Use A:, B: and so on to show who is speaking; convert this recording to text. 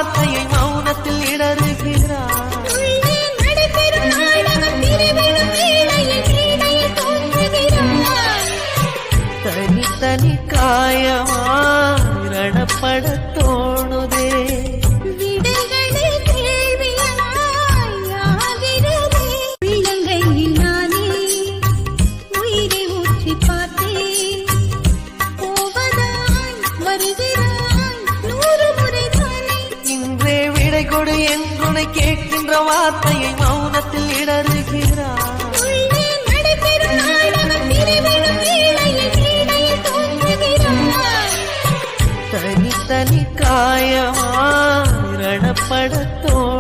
A: வார்த்தையை மௌனத்தில் இடறுகிறார். தனி காயமாடப்பட தோணுதே. இன்றே விடை கொடு என்று கேட்கின்ற வார்த்தையை மௌனத்தில் இடறுகிறார். தனி காயமாடப்பட